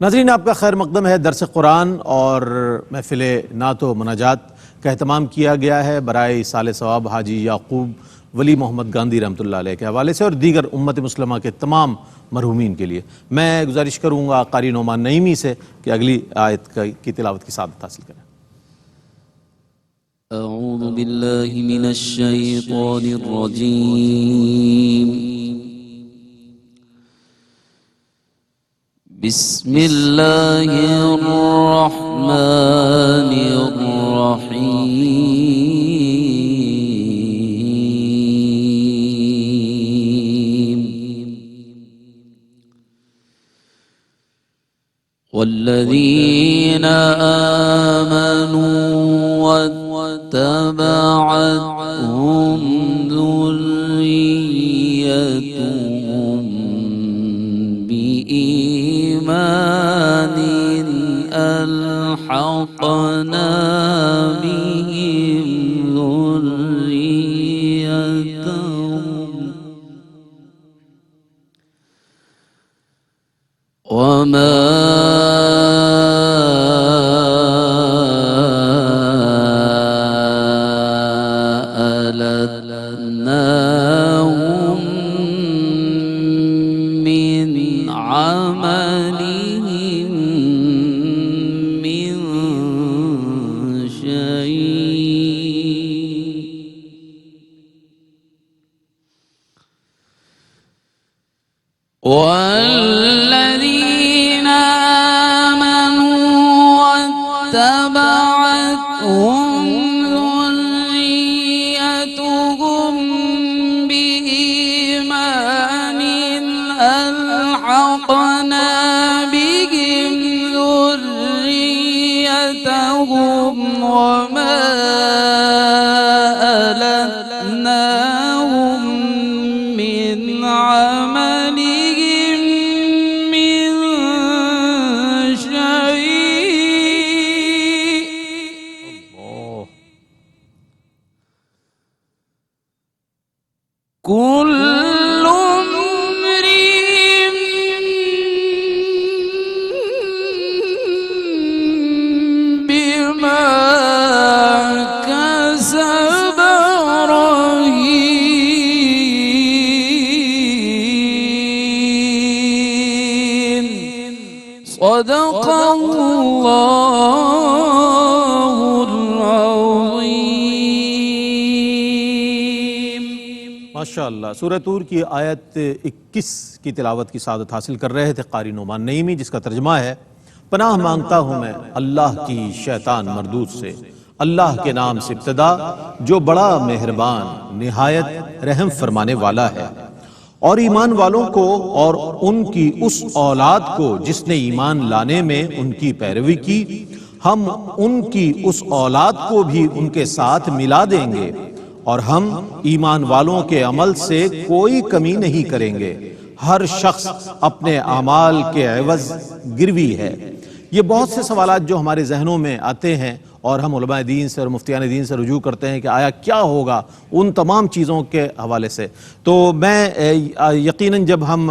ناظرین، آپ کا خیر مقدم ہے۔ درس قرآن اور محفل نعت و مناجات کا اہتمام کیا گیا ہے برائے ایصال ثواب حاجی یعقوب ولی محمد گاندھی رحمۃ اللہ علیہ کے حوالے سے اور دیگر امت مسلمہ کے تمام مرحومین کے لیے۔ میں گزارش کروں گا قاری نعمان نعیمی سے کہ اگلی آیت کی تلاوت کی سعادت حاصل کریں۔ اعوذ باللہ من الشیطان الرجیم، بسم اللہ الرحمن الرحیم، والذین آمنوا واتبعتهم ذریتهم بإيمان ألحقنا بهم ذريتهم وما ألتناهم من عملهم من شيء والذين آمنوا واتبعتهم ذريتهم بإيمان ألحقنا بهم ذريتهم وما ألتناهم من عملهم من شيء كل بما كسب رهين صدق الله العظيم۔ ماشاءاللہ، سورہ طور کی آیت 21 کی تلاوت کی سعادت حاصل کر رہے تھے قاری نعمان نعیمی، جس کا ترجمہ ہے: پناہ مانگتا ہوں میں اللہ کی شیطان مردود سے، اللہ کے نام سے ابتدا جو بڑا مہربان نہایت رحم فرمانے والا ہے۔ اور ایمان والوں کو اور ان کی اس اولاد کو جس نے ایمان لانے میں ان کی پیروی کی، ہم ان کی اس اولاد کو بھی ان کے ساتھ ملا دیں گے، اور ہم ایمان والوں کے عمل سے کوئی کمی نہیں کریں گے، ہر شخص اپنے اعمال کے عوض گروی ہے۔ یہ بہت سے سوالات جو ہمارے ذہنوں میں آتے ہیں اور ہم علماء دین سے اور مفتیان دین سے رجوع کرتے ہیں کہ آیا کیا ہوگا ان تمام چیزوں کے حوالے سے، تو میں یقیناً جب ہم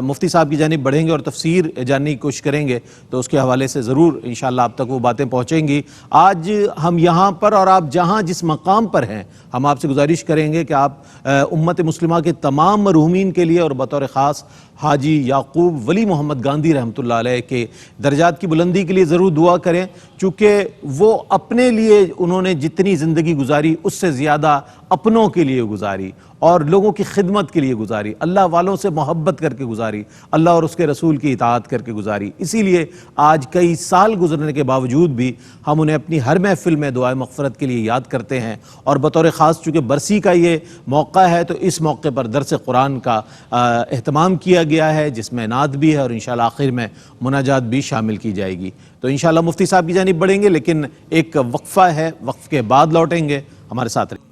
مفتی صاحب کی جانب بڑھیں گے اور تفسیر جاننے کی کوشش کریں گے تو اس کے حوالے سے ضرور انشاءاللہ آپ تک وہ باتیں پہنچیں گی۔ آج ہم یہاں پر اور آپ جہاں جس مقام پر ہیں، ہم آپ سے گزارش کریں گے کہ آپ امت مسلمہ کے تمام مرحومین کے لیے اور بطور خاص حاجی یعقوب ولی محمد گاندھی رحمۃ اللہ علیہ کے درجات کی بلندی کے لیے ضرور دعا کریں، چونکہ وہ اپنے لیے انہوں نے جتنی زندگی گزاری اس سے زیادہ اپنوں کے لیے گزاری اور لوگوں کی خدمت کے لیے گزاری، اللہ والوں سے محبت کر کے گزاری، اللہ اور اس کے رسول کی اطاعت کر کے گزاری۔ اسی لیے آج کئی سال گزرنے کے باوجود بھی ہم انہیں اپنی ہر محفل میں دعائے مغفرت کے لیے یاد کرتے ہیں، اور بطور خاص چونکہ برسی کا یہ موقع ہے تو اس موقع پر درس قرآن کا اہتمام کیا گیا ہے، جس میں نعت بھی ہے اور انشاءاللہ آخر میں مناجات بھی شامل کی جائے گی۔ تو انشاءاللہ مفتی صاحب کی جانب بڑھیں گے، لیکن ایک وقفہ ہے، وقف کے بعد لوٹیں گے، ہمارے ساتھ رہیں۔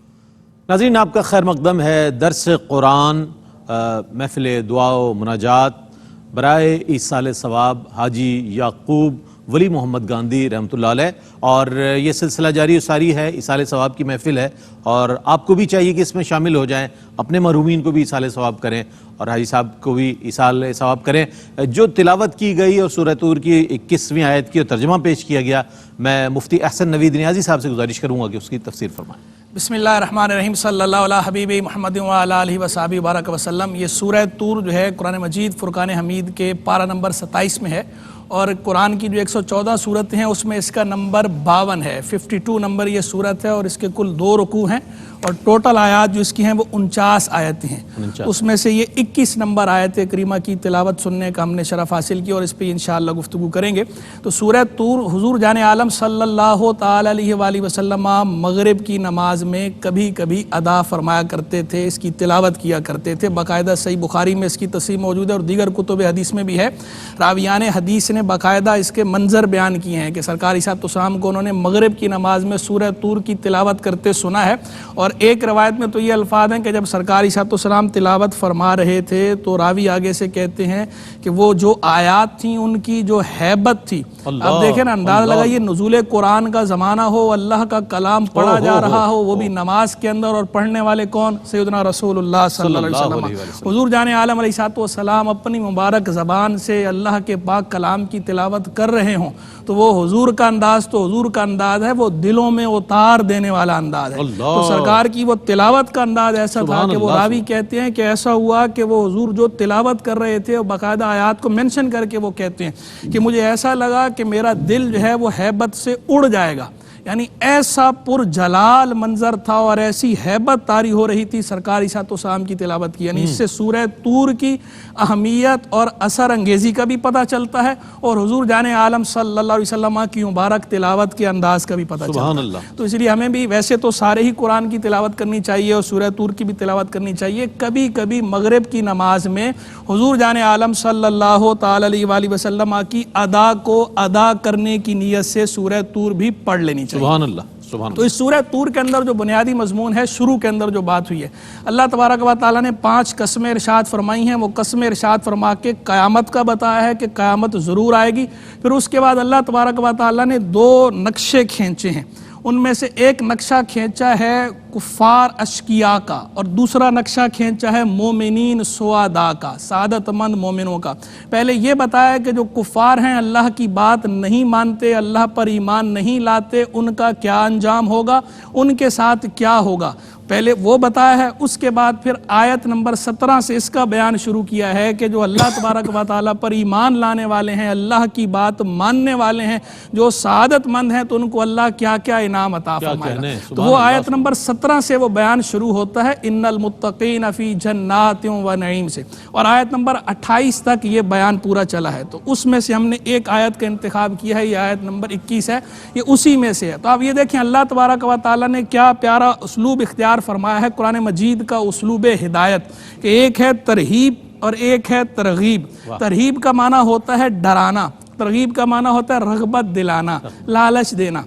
ناظرین، آپ کا خیر مقدم ہے درس قرآن محفل دعا و مناجات برائے ایصال ثواب حاجی یعقوب ولی محمد گاندھی رحمۃ اللہ علیہ، اور یہ سلسلہ جاری و ساری ہے، ایصال ثواب کی محفل ہے، اور آپ کو بھی چاہیے کہ اس میں شامل ہو جائیں، اپنے مرحومین کو بھی ایصال ثواب کریں اور حاجی صاحب کو بھی ایصال ثواب کریں۔ جو تلاوت کی گئی اور سورہ طور کی 21ویں آیت کی ترجمہ پیش کیا گیا، میں مفتی احسن نوید نیازی صاحب سے گزارش کروں گا کہ اس کی تفسیر فرمائیں۔ بسم اللہ الرحمن الرحیم، صلی اللہ علیہ حبیب محمد وعلی آلہ وصحبہ بارک وسلم۔ یہ سورہ طور جو ہے قرآن مجید فرقان حمید کے پارہ نمبر 27 میں ہے، اور قرآن کی جو 114 صورتیں ہیں اس میں اس کا نمبر 52 ہے، 52 نمبر یہ صورت ہے، اور اس کے کل 2 رکوع ہیں، اور ٹوٹل آیات جو اس کی ہیں وہ 49 آیتیں ہیں۔ اس میں سے یہ 21 نمبر آیت کریمہ کی تلاوت سننے کا ہم نے شرف حاصل کیا، اور اس پہ انشاءاللہ گفتگو کریں گے۔ تو سورہ طور حضور جان عالم صلی اللہ تعالی علیہ وآلہ وسلم مغرب کی نماز میں کبھی کبھی ادا فرمایا کرتے تھے، اس کی تلاوت کیا کرتے تھے۔ باقاعدہ صحیح بخاری میں اس کی تصریح موجود ہے، اور دیگر کتب حدیث میں بھی ہے۔ راویان حدیث نے باقاعدہ اس کے منظر بیان کیے ہیں کہ سرکار عیسیٰ السلام کو انہوں نے مغرب کی نماز میں سورہ طور کی تلاوت کرتے سنا ہے، اور ایک روایت میں تو یہ الفاظ ہیں کہ جب سرکار عیسیٰ السلام تلاوت فرما رہے تھے تو راوی آگے سے کہتے ہیں کہ وہ جو آیات تھیں ان کی جو ہیبت تھی، اب دیکھیں نا، انداز لگائیے، نزول قرآن کا زمانہ ہو، اللہ کا کلام پڑھا جا رہا ہو، وہ بھی نماز کے اندر، اور پڑھنے والے کون؟ سیدنا رسول اللہ صلی اللہ علیہ وسلم۔ حضور جان عالم علیہ السلام اپنی مبارک زبان سے اللہ کے پاک کلام کی تلاوت کر رہے ہوں تو وہ حضور کا انداز تو حضور کا انداز ہے، وہ دلوں میں اتار دینے والا انداز ہے۔ تو سرکار کی وہ تلاوت کا انداز ایسا تھا کہ وہ راوی کہتے ہیں کہ ایسا ہوا کہ وہ حضور جو تلاوت کر رہے تھے، اور باقاعدہ آیات کو مینشن کر کے وہ کہتے ہیں کہ مجھے ایسا لگا کہ میرا دل جو ہے وہ ہیبت سے اڑ جائے گا، یعنی ایسا پر جلال منظر تھا اور ایسی ہیبت طاری ہو رہی تھی سرکار عیسیٰ السلام کی تلاوت کی۔ یعنی اس سے سورہ طور کی اہمیت اور اثر انگیزی کا بھی پتہ چلتا ہے، اور حضور جان عالم صلی اللہ علیہ وسلم کی مبارک تلاوت کے انداز کا بھی پتہ چلتا ہے۔ تو اس لیے ہمیں بھی ویسے تو سارے ہی قرآن کی تلاوت کرنی چاہیے، اور سورہ طور کی بھی تلاوت کرنی چاہیے۔ کبھی کبھی مغرب کی نماز میں حضور جان عالم صلی اللہ تعالی علیہ وآلہ وسلم کی ادا کو ادا کرنے کی نیت سے سورہ طور بھی پڑھ لینی چاہیے۔ سبحان اللہ، سبحان اللہ۔ تو اس سورہ طور کے اندر جو بنیادی مضمون ہے، شروع کے اندر جو بات ہوئی ہے، اللہ تبارک و تعالیٰ نے 5 قسمیں ارشاد فرمائی ہیں۔ وہ قسمیں ارشاد فرما کے قیامت کا بتایا ہے کہ قیامت ضرور آئے گی۔ پھر اس کے بعد اللہ تبارک و تعالیٰ نے 2 نقشے کھینچے ہیں، ان میں سے ایک نقشہ کھینچا ہے کفار اشقیاء کا، اور دوسرا نقشہ کھینچا ہے مومنین سعداء کا، سعادت مند مومنوں کا۔ پہلے یہ بتایا کہ جو کفار ہیں، اللہ کی بات نہیں مانتے، اللہ پر ایمان نہیں لاتے، ان کا کیا انجام ہوگا، ان کے ساتھ کیا ہوگا، پہلے وہ بتایا ہے۔ اس کے بعد پھر آیت نمبر 17 سے اس کا بیان شروع کیا ہے کہ جو اللہ تبارک و تعالیٰ پر ایمان لانے والے ہیں، اللہ کی بات ماننے والے ہیں، جو سعادت مند ہیں، تو ان کو اللہ کیا کیا انعام عطا فرمائے گا۔ تو وہ آیت نمبر 17 سے وہ بیان شروع ہوتا ہے، ان المتقین فی جنات و نعیم سے، اور آیت نمبر 28 تک یہ بیان پورا چلا ہے۔ تو اس میں سے ہم نے ایک آیت کا انتخاب کیا ہے، یہ آیت نمبر 21 ہے، یہ اسی میں سے ہے۔ تو آپ یہ دیکھیں اللہ تبارک و تعالیٰ نے کیا پیارا اسلوب اختیار فرمایا ہے قرآن مجید کا، اسلوب ہدایت، کہ ایک ہے ترہیب اور ایک ہے ترغیب۔ ترہیب کا معنی ہوتا ہے ڈرانا، ترغیب کا معنی ہوتا ہے رغبت دلانا، لالچ دینا۔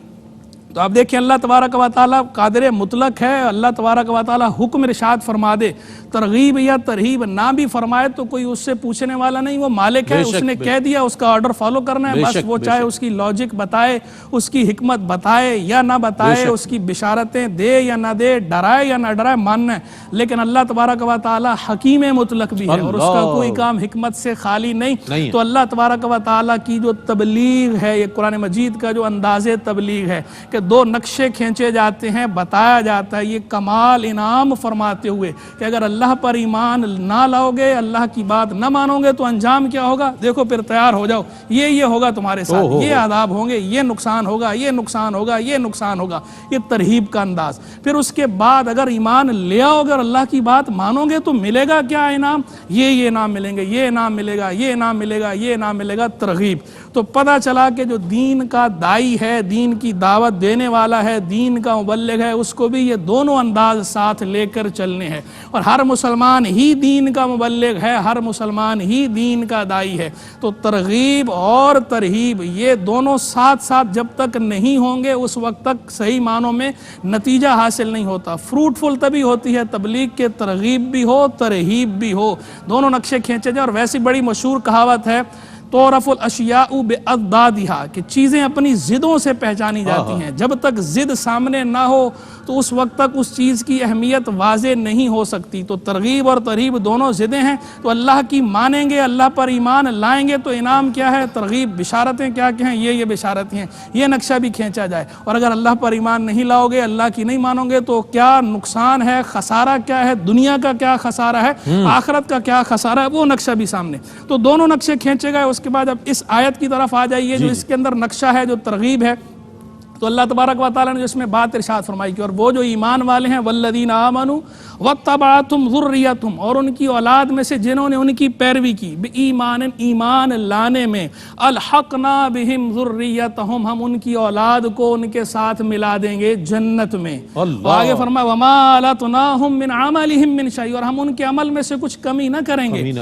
تو آپ دیکھیں اللہ تبارک و تعالیٰ قادر مطلق ہے، اللہ تبارک و تعالیٰ حکم ارشاد فرما دے، ترغیب یا ترہیب نہ بھی فرمائے تو کوئی اس سے پوچھنے والا نہیں، وہ مالک ہے، اس نے کہہ دیا، اس کا آرڈر فالو کرنا ہے بس۔ وہ چاہے اس کی لاجک بتائے، اس کی حکمت بتائے یا نہ بتائے، اس کی بشارتیں دے یا نہ دے، ڈرائے یا نہ ڈرائے، ماننا ہے۔ لیکن اللہ تبارک و تعالیٰ حکیم مطلق بھی ہے، اور اس کا کوئی کام حکمت سے خالی نہیں۔ تو اللہ تبارک و تعالیٰ کی جو تبلیغ ہے، یہ قرآن مجید کا جو انداز تبلیغ ہے کہ 2 نقشے کھینچے جاتے ہیں، بتایا جاتا ہے، یہ کمال انعام فرماتے ہوئے کہ اگر اللہ پر ایمان نہ لاؤ گے، اللہ کی بات نہ مانو گے تو انجام کیا ہوگا، دیکھو پھر تیار ہو جاؤ، یہ ہوگا تمہارے ساتھ، یہ عذاب ہوں گے، یہ نقصان ہوگا، یہ نقصان ہوگا، یہ نقصان ہوگا۔ یہ ترہیب کا انداز۔ پھر اس کے بعد اگر ایمان لے آؤ گے اور اللہ کی بات مانو گے تو ملے گا کیا انعام، یہ انعام ملیں گے، یہ انعام ملے گا، یہ انعام ملے گا، یہ انعام ملے گا، ترغیب۔ تو پتہ چلا کہ جو دین کا دائی ہے، دین کی دعوت دینے والا ہے، دین کا مبلغ ہے، اس کو بھی یہ دونوں انداز ساتھ لے کر چلنے ہیں، اور ہر مسلمان ہی دین کا مبلغ ہے، ہر مسلمان ہی دین کا دائی ہے۔ تو ترغیب اور ترہیب یہ دونوں ساتھ ساتھ جب تک نہیں ہوں گے اس وقت تک صحیح معنوں میں نتیجہ حاصل نہیں ہوتا۔ فروٹفل تبھی ہوتی ہے تبلیغ کے ترغیب بھی ہو، ترہیب بھی ہو، دونوں نقشے کھینچے جائیں۔ اور ویسی بڑی مشہور کہاوت ہے تعرف الاشیاء باضدادها کہ چیزیں اپنی ضدوں سے پہچانی جاتی ہیں. جب تک ضد سامنے نہ ہو تو اس وقت تک اس چیز کی اہمیت واضح نہیں ہو سکتی. تو ترغیب اور ترہیب دونوں ضدیں ہیں. تو اللہ کی مانیں گے, اللہ پر ایمان لائیں گے تو انعام کیا ہے, ترغیب, بشارتیں کیا ہیں, یہ بشارتیں ہیں. یہ نقشہ بھی کھینچا جائے. اور اگر اللہ پر ایمان نہیں لاؤ گے, اللہ کی نہیں مانو گے تو کیا نقصان ہے, خسارہ کیا ہے, دنیا کا کیا خسارہ ہے, آخرت کا کیا خسارہ ہے, وہ نقشہ بھی سامنے. تو دونوں نقشے کھینچے گئے. اس کے بعد اب اس آیت کی طرف آ جائیے جو اس کے اندر نقشہ ہے, جو ترغیب ہے. تو اللہ تبارک و تعالیٰ نے جو اس میں بات ارشاد فرمائی کہ اور وہ جو ایمان والے ہیں, والذین آمنوا واتبعتہم ذریتہم, اور ان کی اولاد میں سے جنہوں نے ان کی پیروی کی, ایمان لانے میں, الحقنا بہم ذریتہم, ہم ان کی اولاد کو ان کے ساتھ ملا دیں گے جنت میں. آگے فرمایا وما لتناہم من عملہم من شیء, اور ہم ان کے عمل میں سے کچھ کمی نہ کریں گے.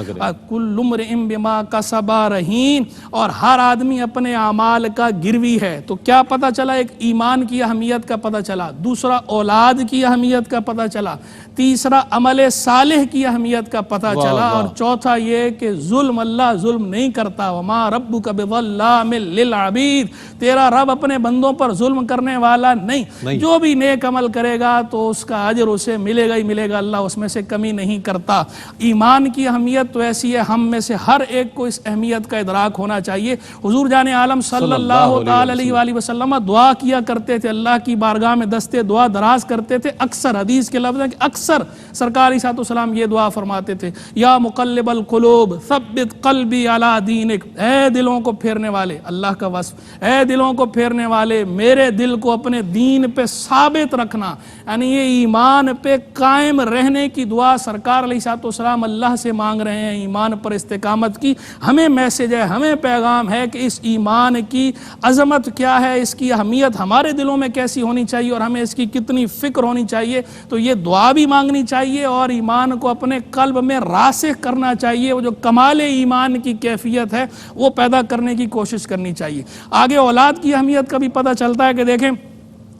کل امرئ بما کسب رہین, اور ہر آدمی اپنے اعمال کا گروی ہے. تو کیا پتہ چلا, ایک ایمان کی اہمیت کا پتہ چلا, دوسرا اولاد کی اہمیت کا پتہ چلا, تیسرا عمل صالح کی اہمیت کا پتہ چلا, اور چوتھا یہ کہ ظلم, اللہ ظلم نہیں کرتا. وما ربک بظلام للعبید, تیرا رب اپنے بندوں پر ظلم کرنے والا نہیں. جو بھی نیک عمل کرے گا تو اس کا اجر اسے ملے گا ہی ملے گا, اللہ اس میں سے کمی نہیں کرتا. ایمان کی اہمیت تو ایسی ہے, ہم میں سے ہر ایک کو اس اہمیت کا ادراک ہونا چاہیے. حضور جان عالم صلی اللہ تعالی علیہ وآلہ وسلم دعا کیا کرتے تھے, اللہ کی بارگاہ میں دستے دعا دراز کرتے تھے. اکثر حدیث کے لفظ ہے کہ اکثر سرکار علیہ السلام یہ دعا فرماتے تھے, یا مقلب القلوب ثبت قلبی علی دینک, اے دلوں کو پھیرنے والے, اللہ کا وصف, اے دلوں کو پھیرنے والے, میرے دل کو اپنے دین پہ ثابت رکھنا. یعنی یہ ایمان پہ قائم رہنے کی دعا سرکار علیہ السلام اللہ سے مانگ رہے ہیں, ایمان پر استقامت کی. ہمیں میسج ہے, ہمیں پیغام ہے کہ اس ایمان کی عظمت کیا ہے, اس کی اہمیت ہمارے دلوں میں کیسی ہونی چاہیے اور ہمیں اس کی کتنی فکر ہونی چاہیے. تو یہ دعا بھی مانگنی چاہیے اور ایمان کو اپنے قلب میں راسخ کرنا چاہیے. وہ جو کمال ایمان کی کیفیت ہے وہ پیدا کرنے کی کوشش کرنی چاہیے. آگے اولاد کی اہمیت کا بھی پتہ چلتا ہے کہ دیکھیں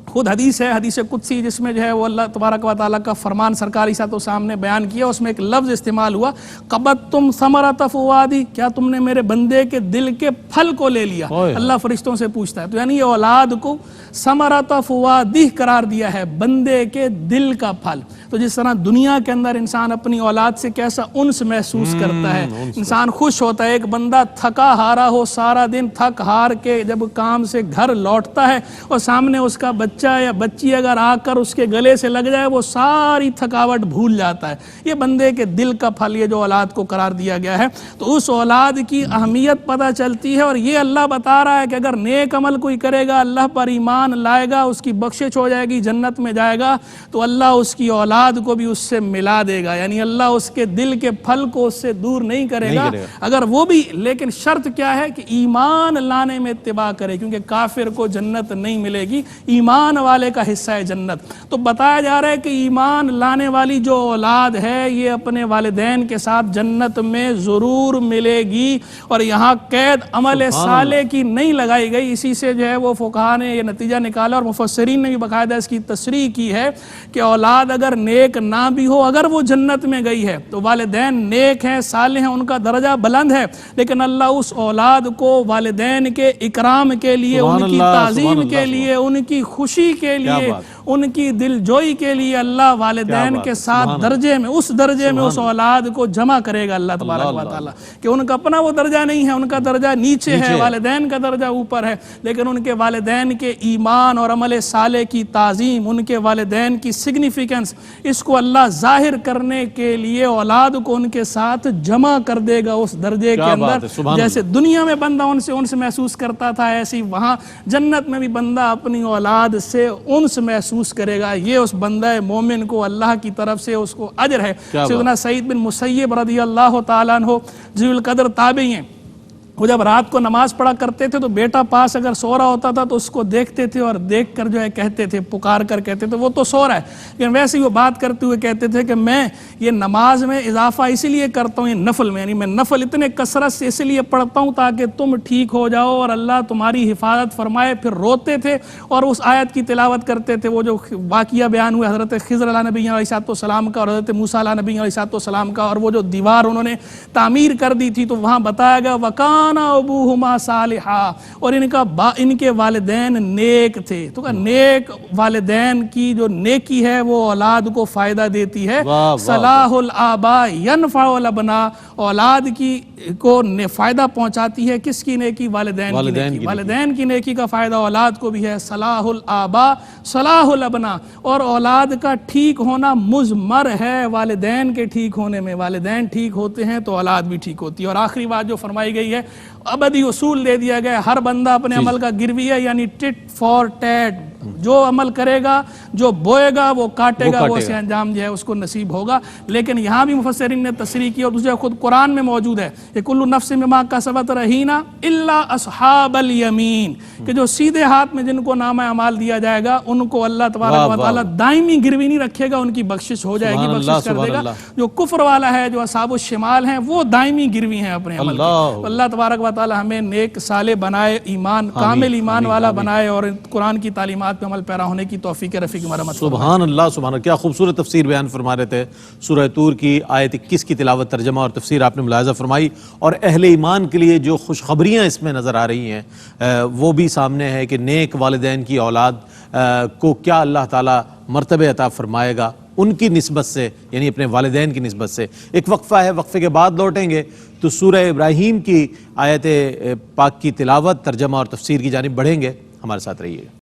خود حدیث ہے, حدیث قدسی, جس میں جو ہے وہ اللہ تبارک و تعالیٰ کا فرمان سرکار علیہ السلام نے بیان کیا. اس میں ایک لفظ استعمال ہوا, قبضتم ثمرۃ فؤادی, کیا تم نے میرے بندے کے دل کے پھل کو لے لیا. اللہ فرشتوں سے پوچھتا ہے. تو یعنی یہ اولاد کو ثمرۃ فؤادی قرار دیا ہے, بندے کے دل کا پھل. تو جس طرح دنیا کے اندر انسان اپنی اولاد سے کیسا انس محسوس کرتا ہے, انسان خوش ہوتا ہے. ایک بندہ تھکا ہارا ہو, سارا دن تھک ہار کے جب کام سے گھر لوٹتا ہے اور سامنے اس کا بچہ یا بچی اگر آ کر اس کے گلے سے لگ جائے, وہ ساری تھکاوٹ بھول جاتا ہے. یہ بندے کے دل کا پھل, یہ جو اولاد کو قرار دیا گیا ہے. تو اس اولاد کی اہمیت پتہ چلتی ہے. اور یہ اللہ بتا رہا ہے کہ اگر نیک عمل کوئی کرے گا, اللہ پر ایمان لائے گا, اس کی بخشش ہو جائے گی, جنت میں جائے گا, تو اللہ اس کی اولاد کو بھی اس سے ملا دے گا. یعنی اللہ اس کے دل کے پھل کو اس سے دور نہیں کرے گا اگر وہ بھی, لیکن شرط کیا ہے کہ ایمان لانے میں اتباع کرے, کیونکہ کافر کو جنت نہیں ملے گی, ایمان والے کا حصہ ہے جنت. تو بتایا جا رہا ہے کہ ایمان لانے والی جو اولاد ہے یہ اپنے والدین کے ساتھ جنت میں ضرور ملے گی. اور یہاں قید عمل صالح کی نہیں لگائی گئی. اسی سے جو ہے وہ فقہاء نے یہ نتیجہ نکالا, اور مفسرین نے بھی باقاعدہ اس کی تصریح کی ہے کہ اولاد اگر نیک نہ بھی ہو, اگر وہ جنت میں گئی ہے تو والدین نیک ہیں, صالح ہیں, ان کا درجہ بلند ہے, لیکن اللہ اس اولاد کو والدین کے اکرام کے لیے, ان کی تعظیم کے لیے, ان کی خوشی کے لیے, ان کی دل جوئی کے لیے اللہ والدین کے ساتھ درجے میں, اس درجے میں اس اولاد کو جمع کرے گا اللہ تبارک و تعالیٰ. کہ ان کا اپنا وہ درجہ نہیں ہے, ان کا درجہ نیچے ہے, والدین کا درجہ اوپر ہے, لیکن ان کے والدین کے ایمان اور عمل صالح کی تعظیم, ان کے والدین کی سگنیفیکنس, اس کو اللہ ظاہر کرنے کے لیے اولاد کو ان کے ساتھ جمع کر دے گا اس درجے کے اندر. جیسے دنیا میں بندہ ان سے محسوس کرتا تھا, ایسی وہاں جنت میں بھی بندہ اپنی اولاد سے انس محسوس کرے گا. یہ اس بندہ مومن کو اللہ کی طرف سے اس کو اجر ہے. سیدنا سعید بن مسیب رضی اللہ تعالیٰ عنہ ذی القدر تابعی ہیں. وہ جب رات کو نماز پڑھا کرتے تھے تو بیٹا پاس اگر سو رہا ہوتا تھا تو اس کو دیکھتے تھے اور دیکھ کر جو ہے کہتے تھے, پکار کر کہتے تھے وہ تو سو رہا ہے, لیکن ویسے ہی وہ بات کرتے ہوئے کہتے تھے کہ میں یہ نماز میں اضافہ اسی لیے کرتا ہوں, یہ نفل میں, یعنی میں نفل اتنے کثرت سے اس لیے پڑھتا ہوں تاکہ تم ٹھیک ہو جاؤ اور اللہ تمہاری حفاظت فرمائے. پھر روتے تھے اور اس آیت کی تلاوت کرتے تھے, وہ جو واقعہ بیان ہوئے حضرت خضر علیہ نبی علیہ السلام کا اور حضرت موسیٰ علیہ نبی علیہ السلام کا, اور وہ جو دیوار انہوں نے تعمیر کر دی تھی, تو وہاں بتایا گیا وکان وَكَانَ أَبُوهُمَا صَالِحًا، اور ان کے والدین نیک تھے۔ تو کہ نیک والدین کی جو نیکی ہے وہ اولاد کو فائدہ دیتی ہے۔ صلاح الآباء ينفع الابناء، اولاد کی کو فائدہ پہنچاتی ہے کس کی نیکی؟ والدین کی نیکی۔ والدین کی نیکی کا فائدہ اولاد کو بھی ہے۔ صلاح الآباء صلاح الابناء، اور اولاد کا ٹھیک ہونا مضمر ہے والدین کے ٹھیک ہونے میں۔ والدین ٹھیک ہوتے ہیں تو اولاد بھی ٹھیک ہوتی ہے۔ اور آخری بات جو فرمائی گئی ہے، ابدی اصول دے دیا گیا ہے، ہر بندہ اپنے عمل کا گروی ہے، یعنی ٹٹ فار ٹیٹ، جو عمل کرے گا، جو بوئے گا وہ کاٹے گا، وہ سے انجام جو ہے اس کو نصیب ہوگا۔ لیکن یہاں بھی مفسرین نے تصریح کی، اور دوسرے خود قرآن میں موجود ہے کہ کل نفس بما کسبت رہینہ الا اصحاب الیمین، کہ جو سیدھے ہاتھ میں جن کو نامہ اعمال دیا جائے گا ان کو اللہ تبارک و تعالیٰ دائمی گروی نہیں رکھے گا، ان کی بخشش ہو جائے گی، بخشش کر دے گا۔ جو کفر والا ہے، جو اصحاب الشمال ہیں، وہ دائمی گروی ہیں اپنے عمل کی۔ اللہ تبارک و تعالیٰ ہمیں نیک صالح بنائے، ایمان کامل ایمان والا بنائے، اور قرآن کی تعلیمات پہ عمل پیرا ہونے کی توفیق رفیق مرحمت۔ سبحان اللہ سبحان اللہ، کیا خوبصورت تفسیر بیان فرما رہے تھے۔ سورہ طور کی آیت 21 کی تلاوت، ترجمہ اور تفسیر آپ نے ملاحظہ فرمائی، اور اہل ایمان کے لیے جو خوشخبریاں اس میں نظر آ رہی ہیں وہ بھی سامنے ہے کہ نیک والدین کی اولاد کو کیا اللہ تعالیٰ مرتبہ عطا فرمائے گا ان کی نسبت سے، یعنی اپنے والدین کی نسبت سے۔ ایک وقفہ ہے، وقفے کے بعد لوٹیں گے تو سورہ ابراہیم کی آیت پاک کی تلاوت، ترجمہ اور تفسیر کی جانب بڑھیں گے۔ ہمارے ساتھ رہیے۔